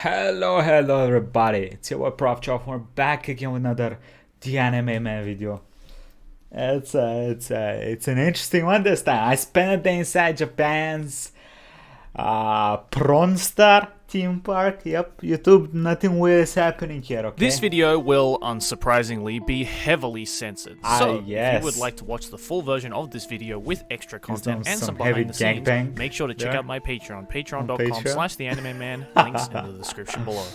Hello everybody, it's your boy Proftrof. We're back again with another The Anime Man video. It's an interesting one this time. I spent a day inside Japan's Ptöถี่theme park. Yep, YouTube, nothing weird is happening here, okay? This video will, unsurprisingly, be heavily censored. So, yes. if you would like to watch the full version of this video with extra content and some heavy behind the scenes, gangbang. make sure to check out my Patreon, Patreon? patreon.com/theanimeman, links in the description below.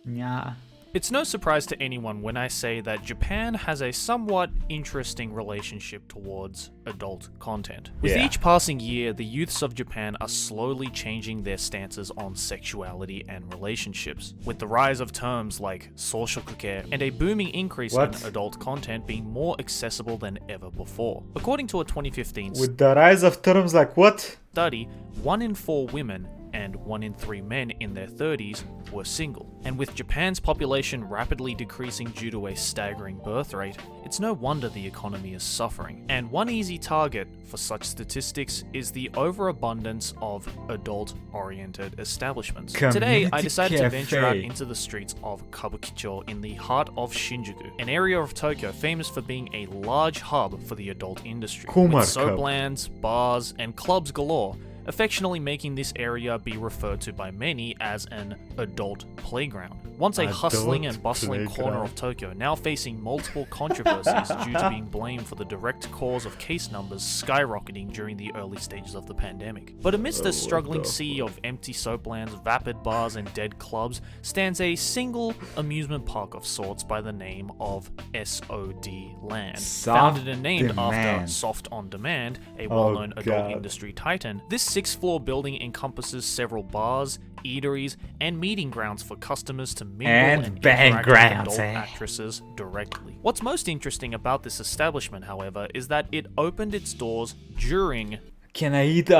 Yeah. It's no surprise to anyone when I say that Japan has a somewhat interesting relationship towards adult content. With each passing year, the youths of Japan are slowly changing their stances on sexuality and relationships, with the rise of terms like soushokuke and a booming increase in adult content being more accessible than ever before. According to a 2015 With the rise of terms like what? study, 1 in 4 women and 1 in 3 men in their 30s were single. And with Japan's population rapidly decreasing due to a staggering birth rate, it's no wonder the economy is suffering. And one easy target for such statistics is the overabundance of adult-oriented establishments. Today, I decided to venture out into the streets of Kabukicho in the heart of Shinjuku, an area of Tokyo famous for being a large hub for the adult industry, with soaplands, bars, and clubs galore, affectionately making this area be referred to by many as an adult playground. Once a hustling and bustling corner of Tokyo, now facing multiple controversies due to being blamed for the direct cause of case numbers skyrocketing during the early stages of the pandemic. But amidst a struggling sea of empty soaplands, vapid bars, and dead clubs, stands a single amusement park of sorts by the name of SOD Land. Founded and named after Soft On Demand, a well-known adult industry titan, this 6th-floor building encompasses several bars, eateries, and meeting grounds for customers to mingle and interact with adult actresses directly. What's most interesting about this establishment, however, is that it opened its doors during... Can I eat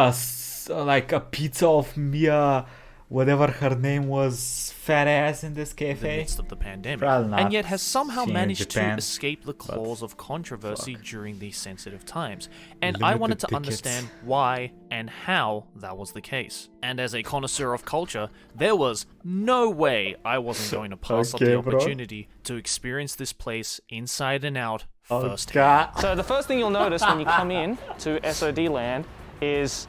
like a pizza of Mia, whatever her name was, fat ass in this cafe? The midst of the pandemic, and yet has somehow managed to escape the claws of controversy during these sensitive times. And I wanted to understand why and how that was the case. And as a connoisseur of culture, there was no way I wasn't going to pass up the opportunity to experience this place inside and out firsthand. So the first thing you'll notice when you come in to SOD Land is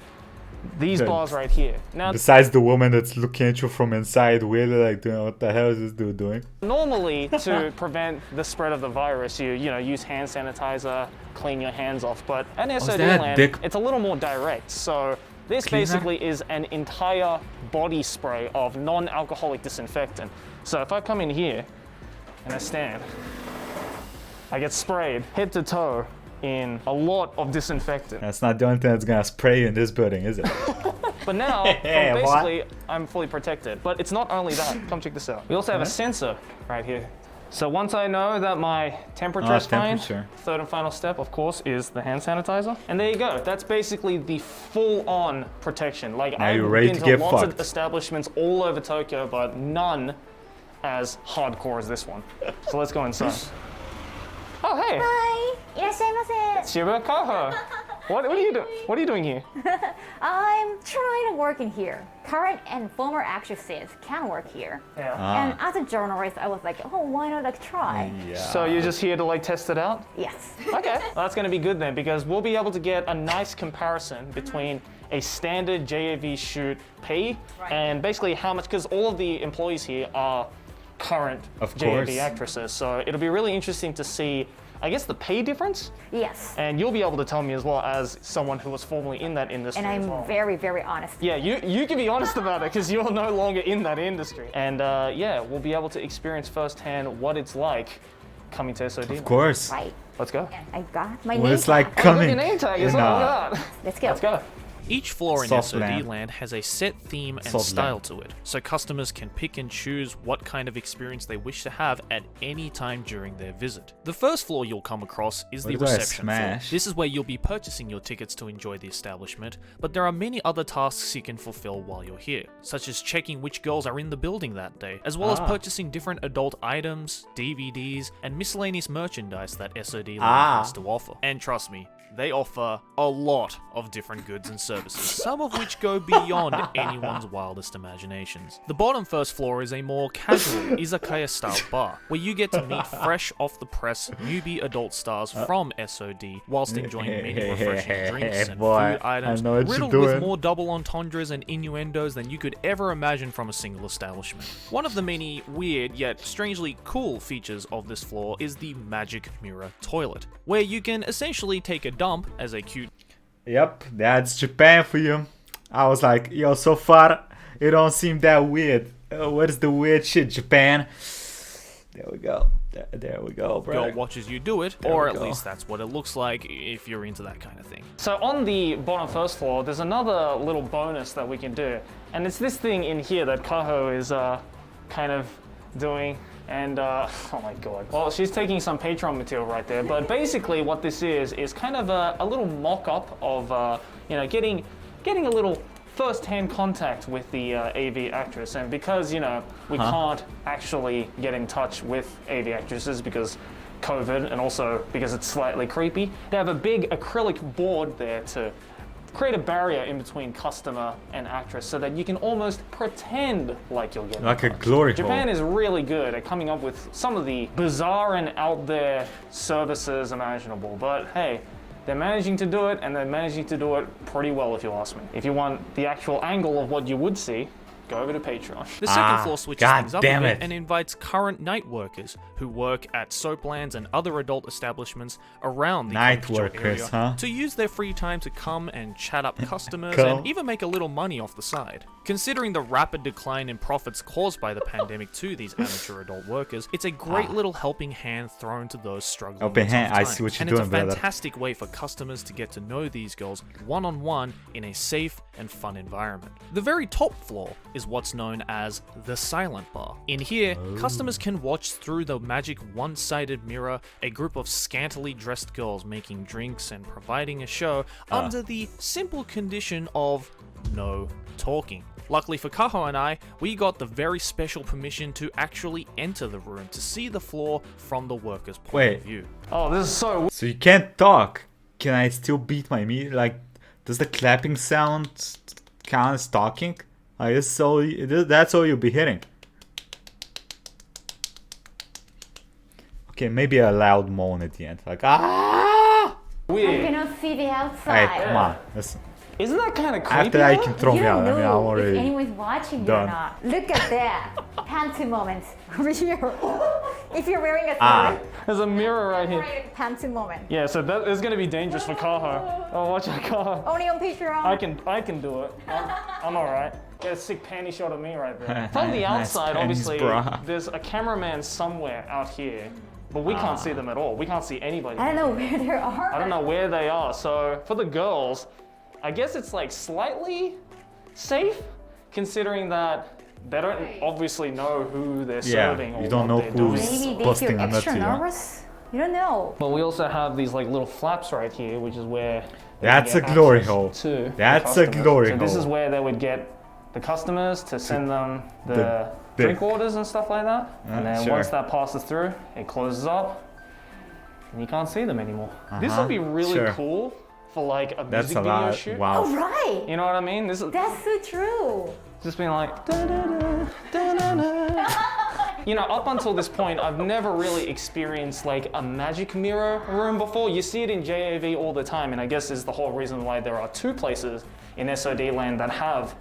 these bars right here. Now, besides the woman that's looking at you from inside, really like doing what the hell is this dude doing? Normally, to prevent the spread of the virus, you use hand sanitizer, clean your hands off. But at SOD Land, it's a little more direct. So this basically is an entire body spray of non-alcoholic disinfectant. So if I come in here and I stand, I get sprayed head to toe in a lot of disinfectant. That's not the only thing that's gonna spray you in this building, is it? But now, basically, I'm fully protected. But it's not only that. Come check this out. We also have a sensor right here. So once I know that my temperature is fine, third and final step, of course, is the hand sanitizer. And there you go. That's basically the full-on protection. Like, I've been to lots of establishments all over Tokyo, but none as hardcore as this one. So let's go inside. Oh, hey. Hi. いらっしゃいませ. Shiba Kaha. What are you doing? What are you doing here? I'm trying to work in here. Current and former actresses can work here. Yeah. And as a journalist, I was like, oh, why not like try? So you're just here to like test it out? Yes. Okay. Well, that's going to be good then, because we'll be able to get a nice comparison between a standard JAV shoot pay and basically how much, because all of the employees here are current JAV actresses. So it'll be really interesting to see, I guess, the pay difference. Yes. And you'll be able to tell me as well as someone who was formerly in that industry. And I'm very, very honest. Yeah, you can be honest about it because you're no longer in that industry. And yeah, we'll be able to experience firsthand what it's like coming to SOD. Of course. Right. Let's go. And I got my What name it's like tag. coming. Your name tag is all that. Let's go. Let's go. Each floor in SOD Land has a set theme and style to it, so customers can pick and choose what kind of experience they wish to have at any time during their visit. The first floor you'll come across is the reception floor. This is where you'll be purchasing your tickets to enjoy the establishment, but there are many other tasks you can fulfill while you're here, such as checking which girls are in the building that day, as well as purchasing different adult items, DVDs, and miscellaneous merchandise that SOD Land has to offer. And trust me, they offer a lot of different goods and services. services, some of which go beyond anyone's wildest imaginations. The bottom first floor is a more casual izakaya-style bar, where you get to meet fresh off-the-press newbie adult stars from SOD, whilst enjoying many refreshing drinks and food items, riddled with more double entendres and innuendos than you could ever imagine from a single establishment. One of the many weird yet strangely cool features of this floor is the magic mirror toilet, where you can essentially take a dump as a cute... Yep, that's Japan for you. I was like, yo, so far it don't seem that weird. What is the weird shit, Japan? There we go. There we go, bro. Girl watches you do it, or at least that's what it looks like if you're into that kind of thing. So on the bottom first floor, there's another little bonus that we can do. And it's this thing in here that Kaho is kind of doing. And, oh my god. Well, she's taking some Patreon material right there. But basically what this is kind of a little mock-up of, you know, getting a little first-hand contact with the AV actress. And because, you know, we can't actually get in touch with AV actresses because COVID, and also because it's slightly creepy, they have a big acrylic board there to create a barrier in between customer and actress so that you can almost pretend like you're getting like a glory hole. Japan is really good at coming up with some of the bizarre and out there services imaginable, but hey, they're managing to do it, and they're managing to do it pretty well if you ask me. If you want the actual angle of what you would see, go over to Patreon. The second floor switches things up a bit and invites current night workers who work at soaplands and other adult establishments around the night workers, area to use their free time to come and chat up customers and even make a little money off the side. Considering the rapid decline in profits caused by the pandemic to these amateur adult workers, it's a great little helping hand thrown to those struggling. Helping hand, I see what you're doing, brother. And it's a fantastic way for customers to get to know these girls one-on-one in a safe and fun environment. The very top floor is what's known as the silent bar. In here, customers can watch through the magic one-sided mirror a group of scantily dressed girls making drinks and providing a show under the simple condition of no talking. Luckily for Kaho and I, we got the very special permission to actually enter the room to see the floor from the workers' point of view. Oh, this is so... So you can't talk. Can I still beat my meat? Like, does the clapping sound count as talking? I guess so. That's all you'll be hitting. Okay, maybe a loud moan at the end, like ah. Weird. I cannot see the outside. Hey, come on. Listen. Isn't that kind of creepy? After that, you can throw me out. I mean, I'm if already anyone's watching you or not. Look at that. Panty moment over here. If you're wearing a skirt. There's a mirror right here. Panty moment. Yeah, so that is going to be dangerous for Kaho. Oh, watch out, Kaho. Only on Patreon. I can do it. I'm alright. Get a sick panty shot of me right there. From the outside, obviously, there's a cameraman somewhere out here. But we can't see them at all. We can't see anybody. I don't know where they are. I don't know where they are. So for the girls, I guess it's like slightly safe, considering that they don't obviously know who they're serving or you don't know what they're doing. Maybe they feel extra nervous. You don't know. But we also have these like little flaps right here, which is where that's a glory hole. That's a glory hole. So this is where they would get the customers to send them the drink orders and stuff like that. And then once that passes through, it closes up, and you can't see them anymore. This would be really cool for like a music video shoot. Wow. Oh, right. You know what I mean? That's so true. Just being like, da, da, da, da, da, da. You know, up until this point, I've never really experienced like a magic mirror room before. You see it in JAV all the time, and I guess is the whole reason why there are 2 places in SOD land that have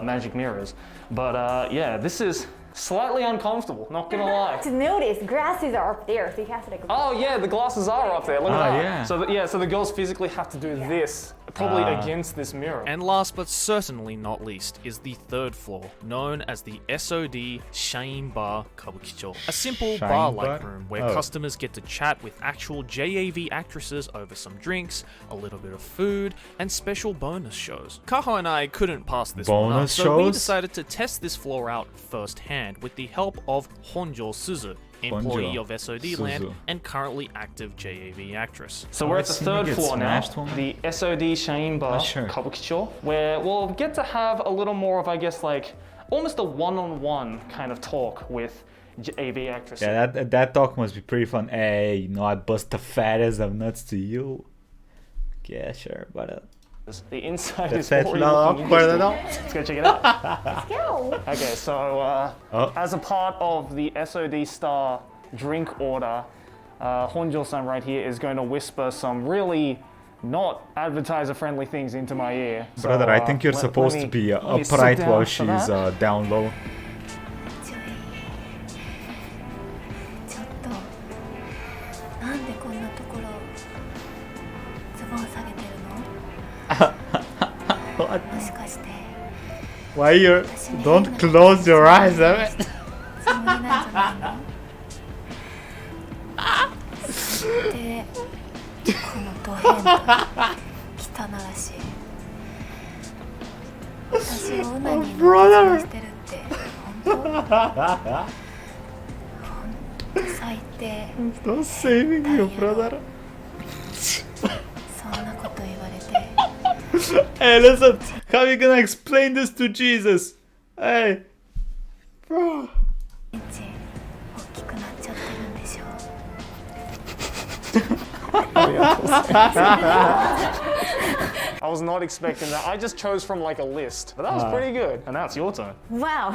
magic mirrors. But yeah, this is slightly uncomfortable, not gonna lie. To notice, glasses are up there, so you have to like... Oh yeah, the glasses are up there, look at that. Yeah. So the girls physically have to do this, probably against this mirror. And last but certainly not least is the third floor, known as the SOD Shain Bar Kabukicho. A simple bar-like room where customers get to chat with actual JAV actresses over some drinks, a little bit of food, and special bonus shows. Kaho and I couldn't pass this one up, so we decided to test this floor out firsthand with the help of Honjo Suzu, employee of SOD land and currently active JAV actress. So we're at the third floor now, the SOD Shain Bar Kabukicho, where we'll get to have a little more of, I guess, like almost a one-on-one kind of talk with JAV actresses. Yeah, that talk must be pretty fun. Hey, you know, I bust the fattest of nuts to you. Yeah, sure, but The inside is Let's already looking interesting. Let's go check it out. Let's go. Okay, so as a part of the PØTD_NSTAR drink order, Honjo-san right here is going to whisper some really not advertiser-friendly things into my ear. Brother, so, I think you're supposed to be upright while she's down low. What? Why you don't close your eyes, eh? Oh, brother. I'm not saving you, brother. Hey, listen, how are you gonna explain this to Jesus? Hey, bro. I was not expecting that. I just chose from like a list, but that was pretty good. And now it's your turn. Wow.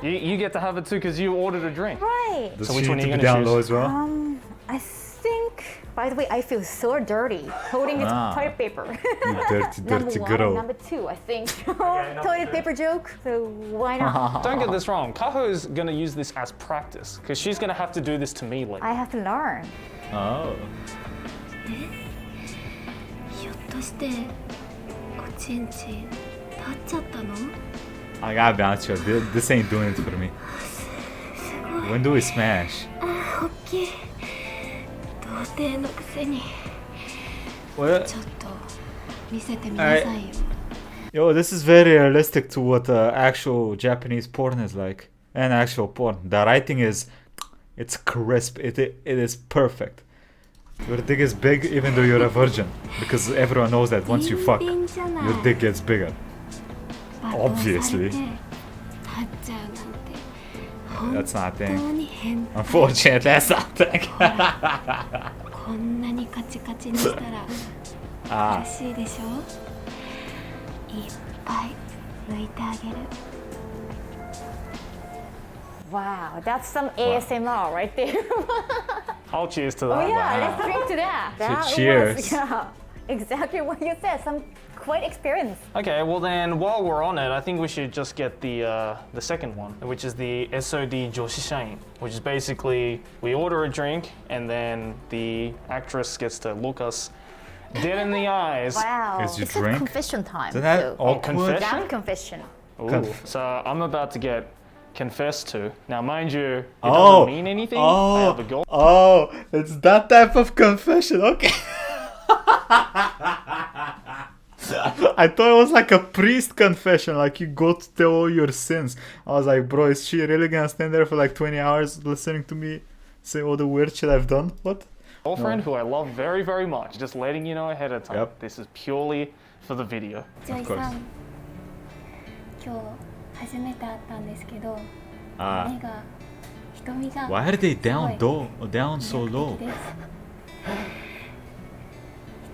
You get to have it too because you ordered a drink. Right. Does So she which one need are you to be gonna down choose? low as well? I think. By the way, I feel so dirty holding this toilet paper. You dirty, Number dirty one, girl. number two, I think. Toilet paper joke. So why not? Don't get this wrong. Kaho's gonna use this as practice because she's gonna have to do this to me later. I have to learn. Oh. I gotta be honest with you, this ain't doing it for me. When do we smash? What? Yo, this is very realistic to what actual Japanese porn is like. And actual porn. The writing is, it's crisp. It is perfect. Your dick is big even though you're a virgin. Because everyone knows that once you fuck, your dick gets bigger. Obviously. That's not a thing. Unfortunately, that's not a thing. Ah. Wow, that's some ASMR right there. I'll cheers to that. Oh yeah, let's drink to that. That cheers. Was, yeah, exactly what you said. Some quite experience. Okay, well then, while we're on it, I think we should just get the second one, which is the SOD Joshishain, which is basically we order a drink and then the actress gets to look us dead in the eyes. Wow. Is you This drink? is confession time. Isn't that so. awkward? confession? Down confession. Ooh. So I'm about to get confessed to. Now, mind you, it Oh. doesn't mean anything. I have a goal. Oh, it's that type of confession. Okay. I thought it was like a priest confession, like you go to tell all your sins. I was like, bro, is she really gonna stand there for like 20 hours listening to me say all the weird shit I've done? What? Girlfriend who I love very, very much. Just letting you know ahead of time. Yep. This is purely for the video. Of course. 今日初めて会ったんですけど、 Ah. 目が瞳が Why are they down down so low? です。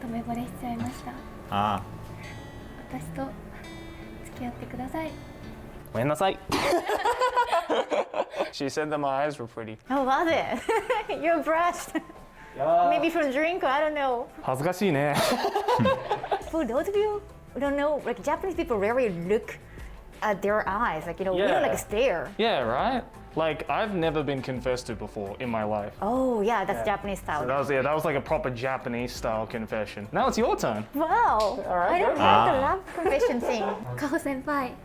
一目惚れしちゃいました。 Ah. 私と付き合ってください。 When I say. She said that my eyes were pretty. Oh, was it? You're brushed. Maybe from drink, I don't know. 恥ずかしいね。 For those of you who don't know, like Japanese people rarely look at their eyes. Like, you know, we don't like stare. Yeah, right? Like, I've never been confessed to before in my life. Oh, yeah, that's Japanese style. So that was like a proper Japanese style confession. Now it's your turn. Wow. I don't have the love confession thing. カホ先輩、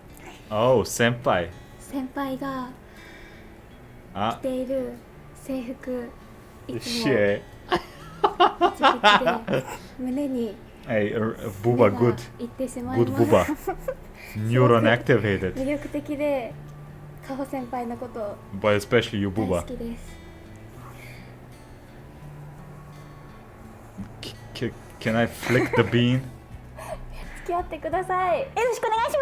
Oh, senpai. 先輩が Ah. 着ている制服、いつも Shit. ピチピチで胸に Hey, 目 booba が good. いってしまい Good ます booba. Neuron activated. 魅力的で、カホ先輩のこと But especially you 大 booba. 好きです。 Can I flick the bean? 付き合ってください。よろしくお願いし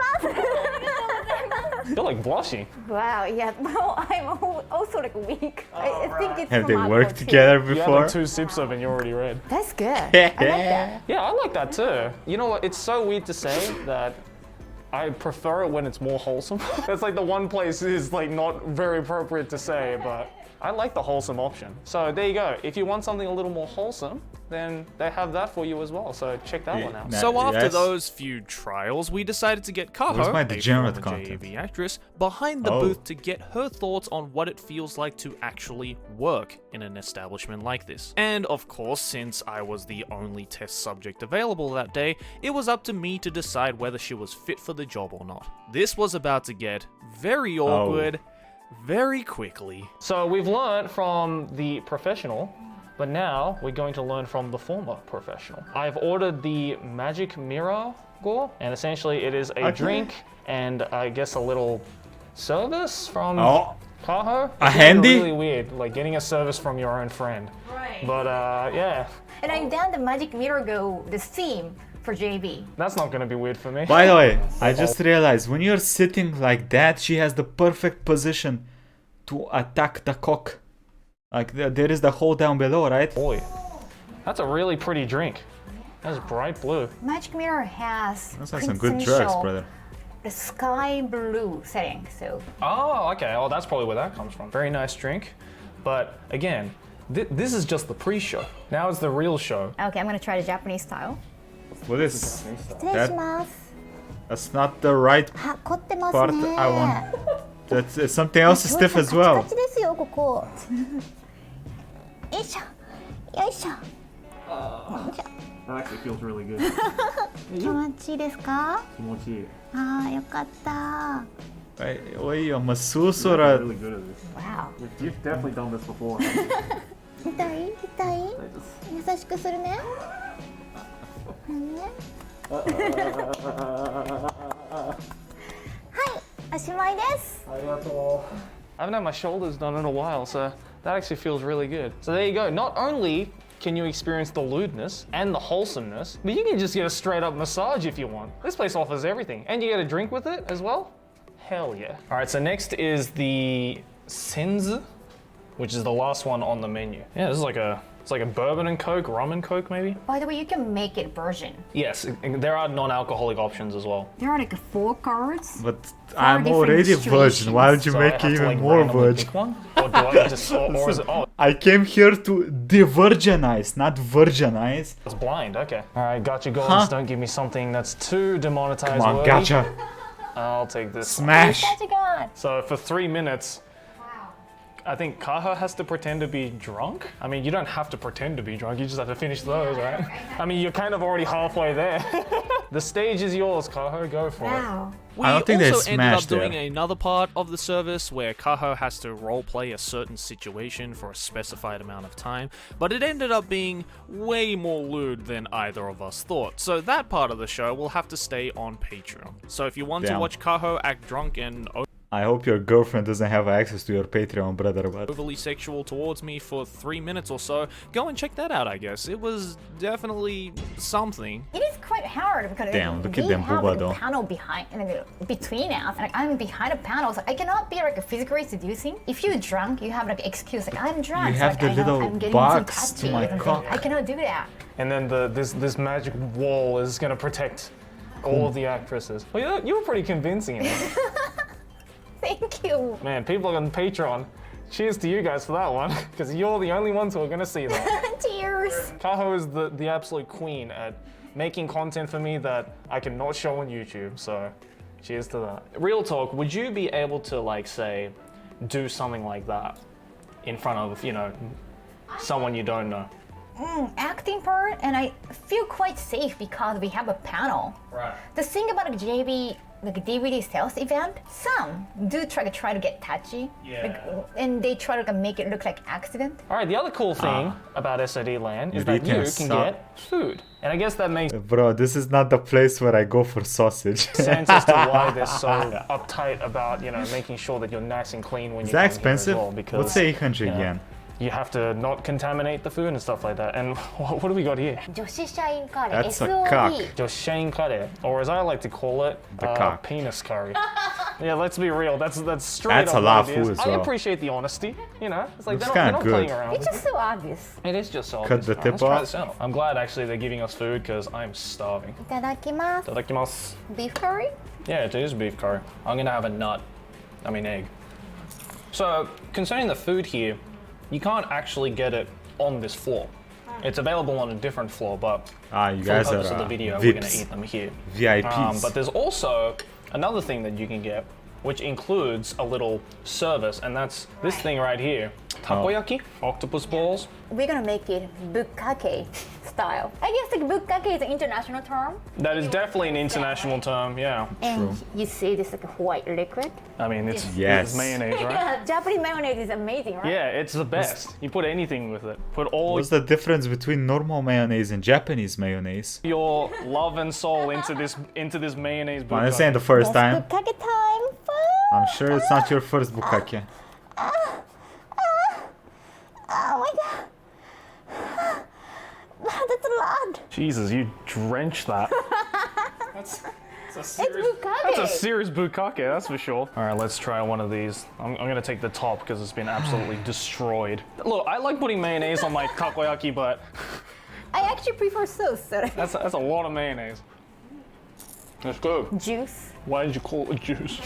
ます。You're like blushing. Wow, yeah. Well, I'm also like weak. I think it's Have they from worked alcohol, too. together You had before? like 2 sips of it and you're already red. That's good. I like that. Yeah, I like that too. You know what? It's so weird to say that I prefer it when it's more wholesome. That's like the one place is like not very appropriate to say, but I like the wholesome option. So there you go. If you want something a little more wholesome, then they have that for you as well. So check that one out. So after Yes. those few trials, we decided to get Where's Kaho, my a degenerate former content? JAV actress, behind the Oh. booth to get her thoughts on what it feels like to actually work in an establishment like this. And of course, since I was the only test subject available that day, it was up to me to decide whether she was fit for the job or not. This was about to get very awkward very quickly. So we've learned from the professional, but now we're going to learn from the former professional. I've ordered the magic mirror gore, and essentially it is a drink and I guess a little service from Kaho. A handy? Really weird, like getting a service from your own friend. Right. But yeah, And I've done the magic mirror go, the theme for JB. that's not gonna be weird for me. By the way, I just realized when you're sitting like that, she has the perfect position to attack the cock. Like there is the hole down below, right? Boy, that's a really pretty drink. That's bright blue. Magic mirror has That's like some good drugs, brother. the sky blue setting, so Oh, okay. Oh, that's probably where that comes from. Very nice drink. But again, this is just the pre-show. Now it's the real show. okay, I'm gonna try the Japanese style. What is 失礼します。 that's not the right あ、凝ってます part ね。 I want. That's something else is stiff as well. カチカチですよ、ここ。よいしょ。よいしょ。 That actually feels really good. 気持ちいいですか？ああ、よかった。 Oi, uma sussurra. Really good at this. Wow. You've definitely done this before. 痛い？痛い？優しくするね。ね。おしまいです。 I haven't had my shoulders done in a while, so that actually feels really good. So there you go. Not only can you experience the lewdness and the wholesomeness, but you can just get a straight up massage if you want. This place offers everything. And you get a drink with it as well? Hell yeah. All right, so next is the senzu, which is the last one on the menu. Yeah, this is like it's like a bourbon and coke, rum and coke maybe? By the way, you can make it version. Yes, there are non-alcoholic options as well. There are like 4 cards. But I'm different already a virgin. situations. Why would you So I make have to, even like, more randomly virgin? pick one? Or do I just, or is it, oh, I came here to de-virginize, not virginize. it's blind, okay. All right, gotcha goals. Huh? Don't give me something that's too demonetized. Come on, worthy. gotcha. I'll take this. Smash. So for 3 minutes, I think Kaho has to pretend to be drunk. I mean, you don't have to pretend to be drunk. You just have to finish those, right? I mean, you're kind of already halfway there. The stage is yours, Kaho. Go for it. Wow. We I don't think they also ended up smashed doing there. another part of the service where Kaho has to roleplay a certain situation for a specified amount of time, but it ended up being way more lewd than either of us thought. So that part of the show will have to stay on Patreon. So if you want to Damn. watch Kaho act drunk and I hope your girlfriend doesn't have access to your Patreon, brother, but... overly sexual towards me for 3 minutes or so, go and check that out, I guess. It was definitely something. It is quite hard because Damn, look at we them have booba like though. a panel behind between us. Like I'm behind a panel, so I cannot be like physically seducing. If you're drunk, you have like excuse like I'm drunk. You so, have like, the I know little I'm getting box too to touchy my or something. cock. I cannot do that. And then this magic wall is gonna protect all of the actresses. Well, you were pretty convincing in it. Thank you. Man, people on Patreon, cheers to you guys for that one, because you're the only ones who are gonna see that. Cheers. Kaho is the absolute queen at making content for me that I cannot show on YouTube, so cheers to that. Real talk, would you be able to, like, say, do something like that in front of, you know, someone you don't know? Acting part, and I feel quite safe because we have a panel. Right. The thing about like JB, like DVD sales event, some do try to get touchy. Yeah. Like, and they try to make it look like accident. All right, the other cool thing about SOD Land is that you can get food. And I guess that makes Bro, this is not the place where I go for sausage. sense as to why they're so uptight about, you know, making sure that you're nice and clean when Is you that come here expensive? as well, because Let's say 800 know, yen. you have to not contaminate the food and stuff like that. And what do we got here? 女子社員カレー That's a cock. SOD. Just Shane curry, or as I like to call it, The cock. penis curry. Yeah, let's be real. That's straight That's up a lot what of it is. food as well. I appreciate the honesty. You know, it's like Looks they're kinda not playing good. around. It's just so obvious. It is just so Cut obvious. the Alright, tip let's try off. this out. I'm glad actually they're giving us food because I'm starving. いただきます Itadakimasu. Beef curry? Yeah, it is beef curry. I'm gonna have a nut. I mean egg. So, concerning the food here, you can't actually get it on this floor. It's available on a different floor, but you for the guys purpose are of the video, we're gonna VIPs. eat them here. VIPs. But there's also another thing that you can get, which includes a little service, and that's this thing right here. Takoyaki, octopus balls. We're gonna make it bukkake style. I guess like bukkake is an international term. That is definitely an international term, yeah. And you see this like white liquid. I mean, it's mayonnaise, right? Yeah, Japanese mayonnaise is amazing, right? Yeah, it's the best. You put anything with it. Put all What's the difference between normal mayonnaise and Japanese mayonnaise? your love and soul into this mayonnaise Well, this bukkake. ain't the first time. Bukkake time! I'm sure it's not your first bukkake. Oh my god! That's a lot! Jesus, you drenched that. That's a serious, bukkake. That's a serious bukkake, that's for sure. All right, let's try one of these. I'm gonna take the top because it's been absolutely destroyed. Look, I like putting mayonnaise on my takoyaki, but I actually prefer sauce. So that's a lot of mayonnaise. That's good. juice. Why did you call it juice?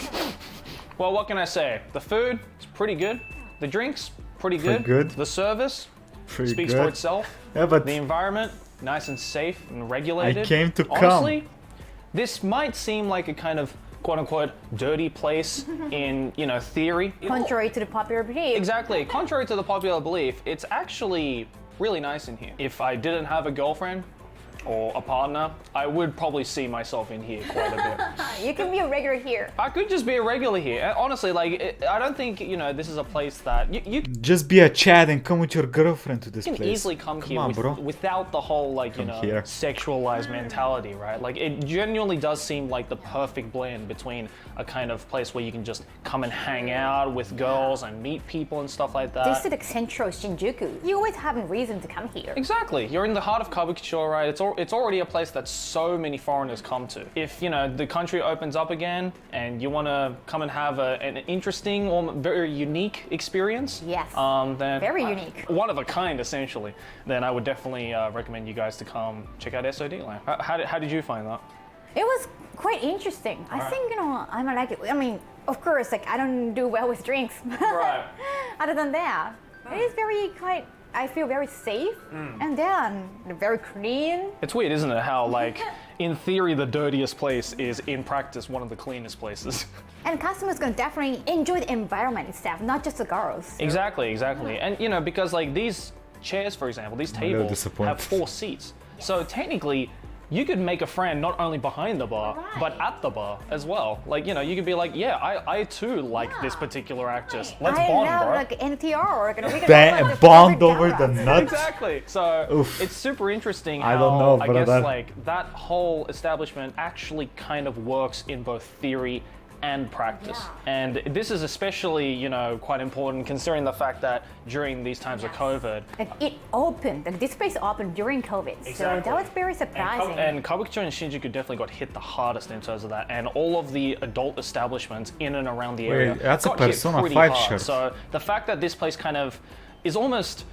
Well, what can I say? The food is pretty good. The drinks, pretty good. good. The service Pretty speaks good. for itself. Yeah, but The environment, nice and safe and regulated. I came to Honestly, this might seem like a kind of quote-unquote dirty place in, you know, theory. Contrary to the popular belief. Exactly. Contrary to the popular belief, it's actually really nice in here. If I didn't have a girlfriend or a partner, I would probably see myself in here quite a bit. You can be a regular here. I could just be a regular here. Honestly, like, I don't think, you know, this is a place that you just be a Chad and come with your girlfriend to this can place. easily come here on, bro. without the whole, like, you know, here. sexualized mentality, right? Like, it genuinely does seem like the perfect blend between a kind of place where you can just come and hang out with girls and meet people and stuff like that. This is like central Shinjuku. You always have a reason to come here. Exactly. You're in the heart of Kabukicho, right? It's already a place that so many foreigners come to. If, you know, the country opens up again and you want to come and have an interesting or very unique experience, Yes. then Very unique. one of a kind, essentially, then I would definitely recommend you guys to come check out SOD Land. How did you find that? It was quite interesting. I think, you know, I'm like, I mean, of course, like I don't do well with drinks. Right. Other than that, it is very quite, I feel very safe. And then very clean. It's weird, isn't it? How, like, in theory, the dirtiest place is, in practice, one of the cleanest places. And customers can definitely enjoy the environment itself, not just the girls. Exactly. And, you know, because, like, these chairs, for example, these little tables disappointed. have 4 seats. So technically, you could make a friend not only behind the bar, but at the bar as well. Like, you know, you could be like, yeah, I too like this particular actress. Let's I bond, love bro. like NTR. Like, we can have, like, Bond the over favorite the genres. nuts. Exactly. So Oof. it's super interesting I how don't know, I but guess that- like that whole establishment actually kind of works in both theory and practice. And this is especially, you know, quite important considering the fact that during these times of COVID, Like it opened, like this place opened during COVID. So Exactly. that was very surprising. and Kabukicho and Shinjuku definitely got hit the hardest in terms of that, and all of the adult establishments in and around the area that's a got hit Persona pretty 5 hard. shirt. So the fact that this place kind of is almost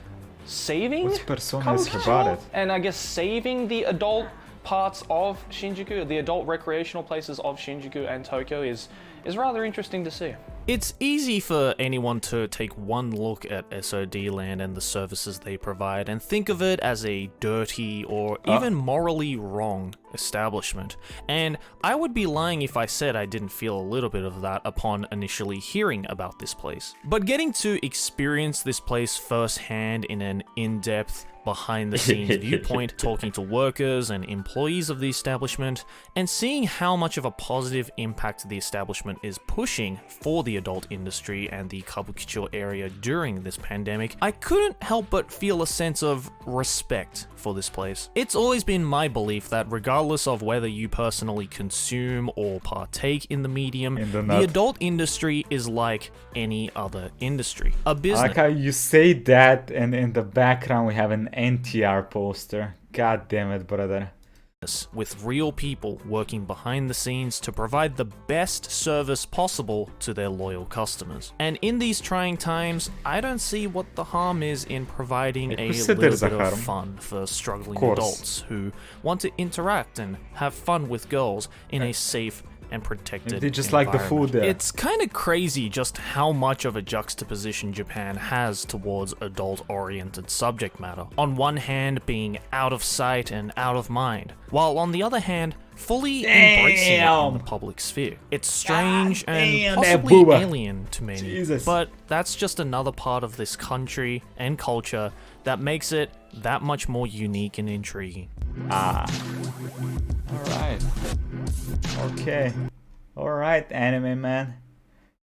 saving What's Persona is Kabukicho, about it? and I guess saving the adult parts of Shinjuku, the adult recreational places of Shinjuku and Tokyo is rather interesting to see. It's easy for anyone to take one look at SOD Land and the services they provide and think of it as a dirty or even morally wrong establishment. And I would be lying if I said I didn't feel a little bit of that upon initially hearing about this place. But getting to experience this place firsthand in an in-depth, behind-the-scenes viewpoint, talking to workers and employees of the establishment, and seeing how much of a positive impact the establishment is pushing for the adult industry and the Kabukicho area during this pandemic, I couldn't help but feel a sense of respect for this place. It's always been my belief that regardless of whether you personally consume or partake in the medium, the adult industry is like any other industry. A I business. like how you say that, and in the background we have an NTR poster. God damn it, brother. with real people working behind the scenes to provide the best service possible to their loyal customers. And in these trying times, I don't see what the harm is in providing a little bit of fun for struggling adults who want to interact and have fun with girls in a safe and protected they just like the food there. It's kind of crazy just how much of a juxtaposition Japan has towards adult-oriented subject matter. On one hand, being out of sight and out of mind, while on the other hand, fully embracing it in the public sphere. It's strange and possibly alien to many, but that's just another part of this country and culture that makes it that much more unique and intriguing. Alright. Okay. Alright, anime man.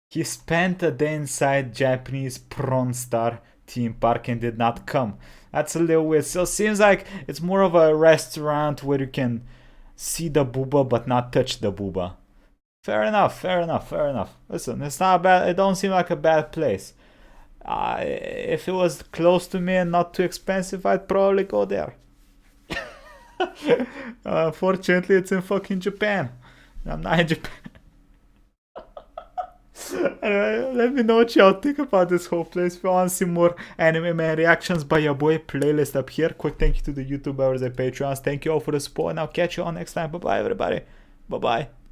He spent a day inside Japanese PÖRNSTAR theme park and did not come. That's a little weird. So it seems like it's more of a restaurant where you can see the booba but not touch the booba. Fair enough, fair enough, fair enough. Listen, it's not bad. It don't seem like a bad place. If it was close to me and not too expensive, I'd probably go there. Unfortunately, it's in fucking Japan. I'm not in Japan. Anyway, let me know what y'all think about this whole place. If you want to see more anime man reactions by your boy, playlist up here. Quick thank you to the YouTubers and Patreons. Thank you all for the support, and I'll catch you all next time. Bye bye, everybody. Bye bye.